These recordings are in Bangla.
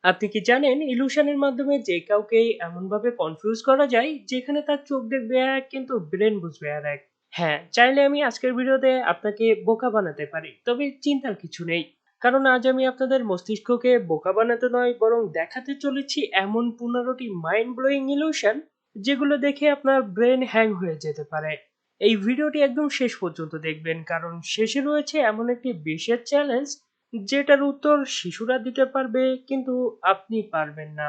আপনি কি জানেন ইলুশনের মাধ্যমে যে কাউকেই এমনভাবে কনফিউজ করা যায় যেখানে তার চোখ দেখবে এক কিন্তু ব্রেন বুঝবে আর এক। হ্যাঁ, চাইলে আমি আজকের ভিডিওতে আপনাকে বোকা বানাতে পারি, তবে চিন্তার কিছু নেই। কারণ আজ আমি আপনাদের মস্তিষ্ককে বোকা বানাতে নয়, বরং দেখাতে চলেছি এমন 15টি মাইন্ড ব্লোয়িং ইলুশন যেগুলো দেখে আপনার ব্রেন হ্যাং হয়ে যেতে পারে। এই ভিডিওটি একদম শেষ পর্যন্ত দেখবেন, কারণ শেষে রয়েছে এমন একটি বিশেষ চ্যালেঞ্জ যেটার উত্তর শিশুরা দিতে পারবে কিন্তু আপনি পারবেন না।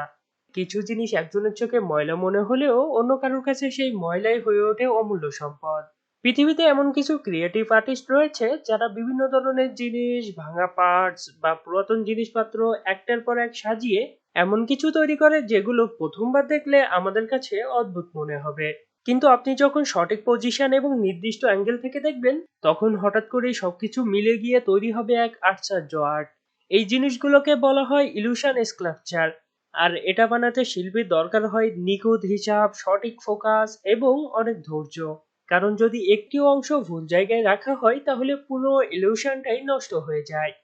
কিছু জিনিস একজনের চোখে ময়লা মনে হলেও অন্য কারোর কাছে সেই ময়লাই হয়ে ওঠে অমূল্য সম্পদ। পৃথিবীতে এমন কিছু ক্রিয়েটিভ আর্টিস্ট রয়েছে যারা বিভিন্ন ধরনের জিনিস, ভাঙা পার্টস বা পুরাতন জিনিসপত্র একটার পর এক সাজিয়ে এমন কিছু তৈরি করে যেগুলো প্রথমবার দেখলে আমাদের কাছে অদ্ভুত মনে হবে, কিন্তু আপনি যখন সঠিক পজিশন এবং নির্দিষ্ট অ্যাঙ্গেল থেকে দেখবেন তখন হঠাৎ করেই সবকিছু মিলে গিয়ে তৈরি হবে এক আশ্চর্য আর্ট। এই জিনিসগুলোকে বলা হয় ইলুশন স্কাল্পচার। আর এটা বানাতে শিল্পীর দরকার হয় নিখুঁত হিসাব, সঠিক ফোকাস এবং অনেক ধৈর্য। কারণ যদি একটিও অংশ ভুল জায়গায় রাখা হয় তাহলে পুরো ইলুশনটাই নষ্ট হয়ে যায়।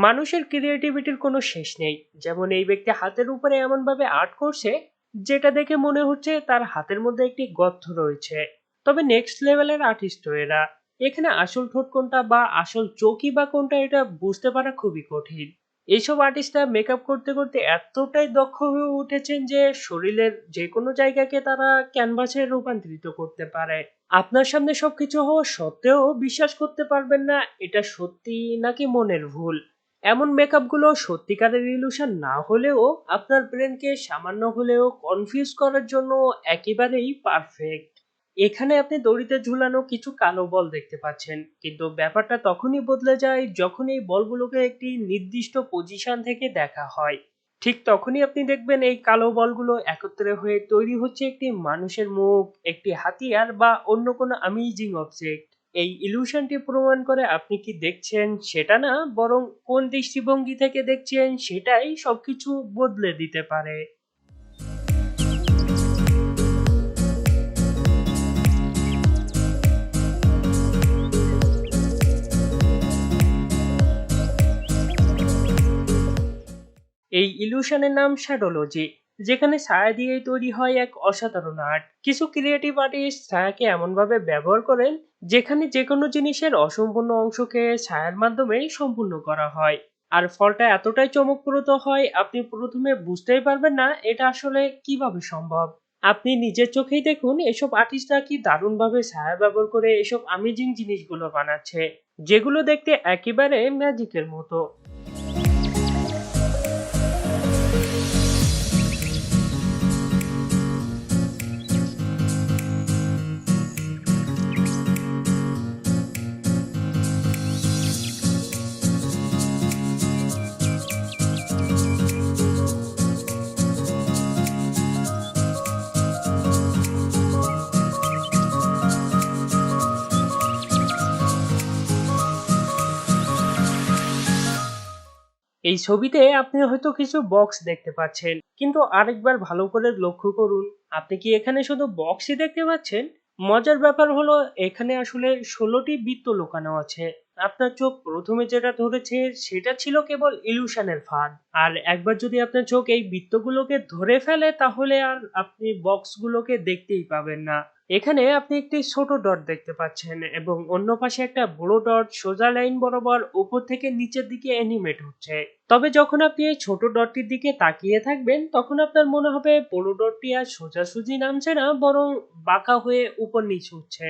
মানুষের ক্রিয়েটিভিটির কোনো শেষ নেই। যেমন এই ব্যক্তি হাতের উপরে এমনভাবে আর্ট করছে যেটা দেখে মনে হচ্ছে তার হাতের মধ্যে একটি গর্ত রয়েছে। তবে নেক্সট লেভেলের আর্টিস্ট এরা। এখানে আসল ঠোঁট কোনটা বা আসল চোখই বা কোনটা এটা বুঝতে পারা খুবই কঠিন। এইসব আর্টিস্টরা মেকআপ করতে করতে এতটাই দক্ষ হয়ে উঠেছেন যে শরীরের যে কোনো জায়গাকে তারা ক্যানভাসে রূপান্তরিত করতে পারে। আপনার সামনে সবকিছু হওয়া সত্ত্বেও বিশ্বাস করতে পারবেন না এটা সত্যি নাকি মনের ভুল। এমন মেকআপগুলো সত্যিকারের ইলুশন না হলেও আপনার ব্রেনকে সামান্য হলেও কনফিউজ করার জন্য একেবারেই পারফেক্ট। এখানে আপনি দড়িতে ঝুলানো কিছু কালো বল দেখতে পাচ্ছেন, কিন্তু ব্যাপারটা তখনই বদলে যায় যখন এই বলগুলোকে একটি নির্দিষ্ট পজিশন থেকে দেখা হয়। ঠিক তখনই আপনি দেখবেন এই কালো বলগুলো একত্রে হয়ে তৈরি হচ্ছে একটি মানুষের মুখ, একটি হাতিয়ার বা অন্য কোনো অ্যামেজিং অবজেক্ট। এই ইলিউশনটি প্রমাণ করে আপনি কি দেখছেন সেটা না, বরং কোন দৃষ্টিভঙ্গি থেকে দেখছেন সেটাই সবকিছু বদলে দিতে পারে। এই ইলিউশনের নাম শ্যাডোলজি, যেখানে ছায়া দিয়েই তৈরি হয় এক অসাধারণ আর্ট। কিছু ক্রিয়েটিভ আর্টিস্ট ছায়াকে এমনভাবে ব্যবহার করেন যেখানে যে কোনো জিনিসের অসম্পূর্ণ অংশকে ছায়ার মাধ্যমেই সম্পূর্ণ করা হয়। আর ফলটা এতটাই চমকপ্রদ হয় আপনি প্রথমে বুঝতেই পারবেন না এটা আসলে কিভাবে সম্ভব। আপনি নিজের চোখেই দেখুন এসব আর্টিস্টরা কি দারুণভাবে ছায়া ব্যবহার করে এসব অ্যামেজিং জিনিসগুলো বানাচ্ছে, যেগুলো দেখতে একেবারে ম্যাজিকের মতো। এই ছবিতে আপনি হয়তো কিছু বক্স দেখতে পাচ্ছেন, কিন্তু আরেকবার ভালো করে লক্ষ্য করুন। আপনি কি এখানে শুধু বক্সই দেখতে পাচ্ছেন? মজার ব্যাপার হলো এখানে আসলে 16টি বৃত্ত লুকানো আছে। আপনার চোখ প্রথমে যেটা ধরেছে সেটা ছিল কেবল ইলিউশনের ফাঁদ। আর একবার যদি আপনার চোখ এই বৃত্তগুলোকে ধরে ফেলে তাহলে আর আপনি বক্সগুলোকে দেখতেই পাবেন না। এখানে আপনি একটি ছোট ডট দেখতে পাচ্ছেন এবং অন্য পাশে একটা বড় ডট সোজা লাইন বরাবর উপর থেকে নিচের দিকে অ্যানিমেট হচ্ছে। তবে যখন আপনি এই ছোট ডটটির দিকে তাকিয়ে থাকবেন তখন আপনার মনে হবে বড় ডটটি আর সোজাসুজি নামছে না, বরং বাঁকা হয়ে উপর নিচ হচ্ছে।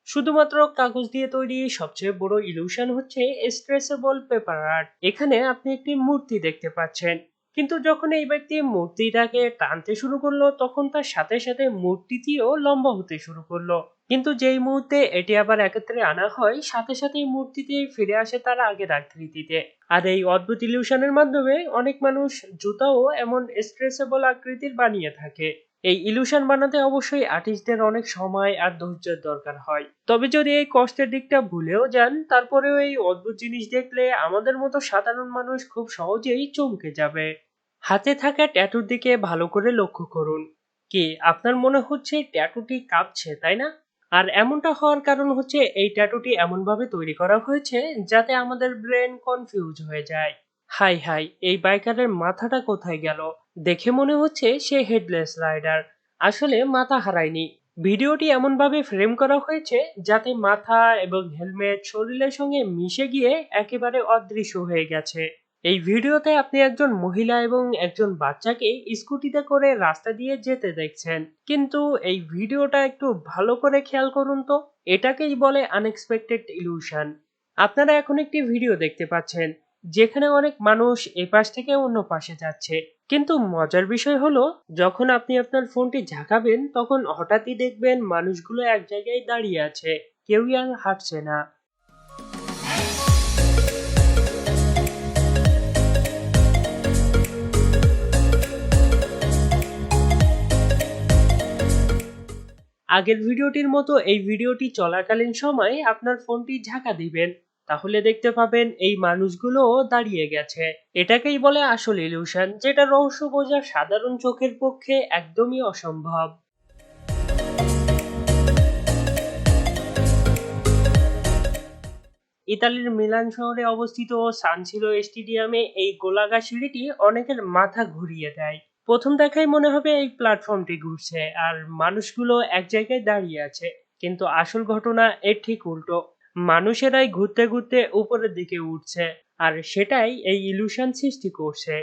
শুধুমাত্র কাগজ দিয়ে তৈরি সবচেয়ে বড় ইলিউশন হচ্ছে স্ট্রেচেবল পেপার আর্ট। এখানে আপনি একটি মূর্তি দেখতে পাচ্ছেন, কিন্তু যখন এই ব্যক্তি মূর্তিটাকে টানতে শুরু করলো তখন তার সাথে সাথে মূর্তিটিও লম্বা হতে শুরু করলো। কিন্তু যেই মুহূর্তে এটি আবার একত্রে আনা হয় সাথে সাথেই মূর্তিটি ফিরে আসে তার আগের আকৃতিতে। আর এই অদ্ভুত ইলিউশনের মাধ্যমে অনেক মানুষ জুতাও এমন স্ট্রেচেবল আকৃতির বানিয়ে থাকে। এই ইলুশন বানাতে অবশ্যই আর্টিস্টদের অনেক সময় আর ধৈর্যের দরকার হয়। তবে যদি এই কষ্টের দিকটা ভুলেও যান, তারপরেও এই অদ্ভুত জিনিস দেখলে আমাদের মতো সাধারণ মানুষ খুব সহজেই চমকে যাবে। হাতে থাকা ট্যাটুর দিকে ভালো করে লক্ষ্য করুন। কি আপনার মনে হচ্ছে ট্যাটুটি কাঁপছে, তাই না? আর এমনটা হওয়ার কারণ হচ্ছে এই ট্যাটুটি এমনভাবে তৈরি করা হয়েছে যাতে আমাদের ব্রেন কনফিউজ হয়ে যায়। হাই হাই, এই বাইকারের মাথাটা কোথায় গেল? দেখে মনে হচ্ছে সে হেডলেস রাইডার। আসলে মাথা হারায়নি। ভিডিওটি এমনভাবে ফ্রেম করা হয়েছে যাতে মাথা এবং হেলমেট শরীরের সঙ্গে মিশে গিয়ে একেবারে অদৃশ্য হয়ে গেছে। এই ভিডিওতে আপনি একজন মহিলা এবং একজন বাচ্চাকে স্কুটিতে করে রাস্তা দিয়ে যেতে দেখছেন। কিন্তু এই ভিডিওটা একটু ভালো করে খেয়াল করুন তো। এটাকেই বলে আনএক্সপেক্টেড ইলিউশন। আপনারা এখন একটি ভিডিও দেখতে পাচ্ছেন যেখানে অনেক মানুষ এপাশ থেকে অন্য পাশে যাচ্ছে। কিন্তু মজার বিষয় হলো, যখন আপনি আপনার ফোনটি ঝাঁকাবেন তখন হঠাৎই দেখবেন মানুষগুলো এক জায়গায় দাঁড়িয়ে আছে, কেউই আর হাঁটছে না। আগের ভিডিওটির মতো এই ভিডিওটি চলাকালীন সময়ে আপনার ফোনটি ঝাঁকা দিবেন, তাহলে দেখতে পাবেন এই মানুষগুলো দাঁড়িয়ে গেছে। এটাকেই বলে আসল ইলিউশন, যেটা রহস্য বোঝা সাধারণ চোখের পক্ষে একদমই অসম্ভব। ইতালির মিলান শহরে অবস্থিত সান সিরো স্টেডিয়ামে এই গোলাকার সিঁড়িটি অনেকের মাথা ঘুরিয়ে দেয়। প্রথম দেখায় মনে হবে এই প্ল্যাটফর্মটি ঘুরছে আর মানুষগুলো এক জায়গায় দাঁড়িয়ে আছে, কিন্তু আসল ঘটনা এর ঠিক উল্টো। মানুষেরাই ঘুরতে ঘুরতে উপরের দিকে উঠছে, আর সেটাই এই ইলুশন সৃষ্টি করছে।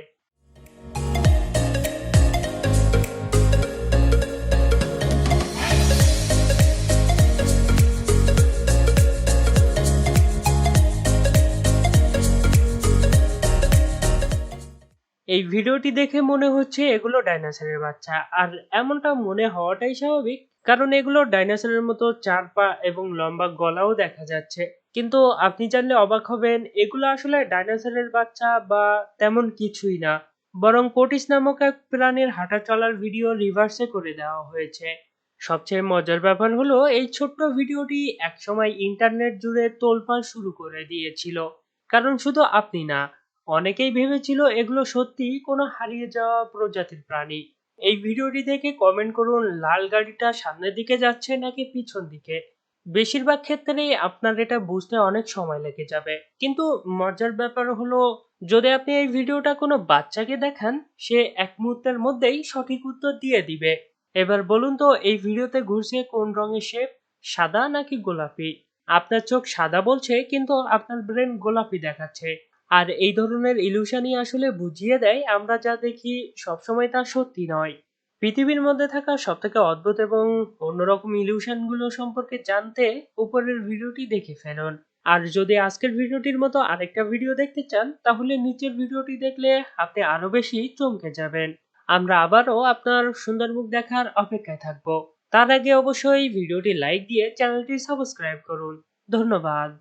এই ভিডিওটি দেখে মনে হচ্ছে এগুলো ডাইনোসরের বাচ্চা, আর এমনটা মনে হওয়াটাই স্বাভাবিক, কারণ এগুলো ডাইনোসরের মতো 4 পা এবং লম্বা গলাও দেখা যাচ্ছে। কিন্তু আপনি জানলে অবাক হবেন, এগুলো আসলে ডাইনোসরের বাচ্চা বা তেমন কিছুই না, বরং কোটিস নামক এক প্রাণীর হাঁটা চলার ভিডিও রিভার্সে করে দেওয়া হয়েছে। সবচেয়ে মজার ব্যাপার হলো, এই ছোট্ট ভিডিওটি একসময় ইন্টারনেট জুড়ে তোলপাড় শুরু করে দিয়েছিল, কারণ শুধু আপনি না, অনেকেই ভেবেছিল এগুলো সত্যিই কোনো হারিয়ে যাওয়া প্রজাতির প্রাণী। এই ভিডিওটি দেখে কমেন্ট করুন, লাল গাড়িটা সামনের দিকে যাচ্ছে নাকি পিছন দিকে। বেশিরভাগ ক্ষেত্রেই আপনার এটা বুঝতে অনেক সময় লেগে যাবে। কিন্তু মজার ব্যাপার হলো, যদি আপনি এই ভিডিওটা কোনো বাচ্চাকে দেখান, সে এক মুহূর্তের মধ্যেই সঠিক উত্তর দিয়ে দিবে। এবার বলুন তো, এই ভিডিওতে ঘুরছে কোন রঙের শেপ, সাদা নাকি গোলাপি? আপনার চোখ সাদা বলছে কিন্তু আপনার ব্রেন গোলাপি দেখাচ্ছে। আর এই ধরনের ইলিউশনই আসলে বুঝিয়ে দেয় আমরা যা দেখি সবসময় তা সত্যি নয়। পৃথিবীর মধ্যে থাকা সবথেকে অদ্ভুত এবং অন্যরকম ইলিউশন গুলো সম্পর্কে জানতে উপরের ভিডিওটি দেখে ফেলুন। আর যদি আজকের ভিডিওটির মতো আরেকটা ভিডিও দেখতে চান, তাহলে নিচের ভিডিওটি দেখলে আপনি আরো বেশি চমকে যাবেন। আমরা আবারও আপনার সুন্দর মুখ দেখার অপেক্ষায় থাকবো। তার আগে অবশ্যই ভিডিওটি লাইক দিয়ে চ্যানেলটি সাবস্ক্রাইব করুন। ধন্যবাদ।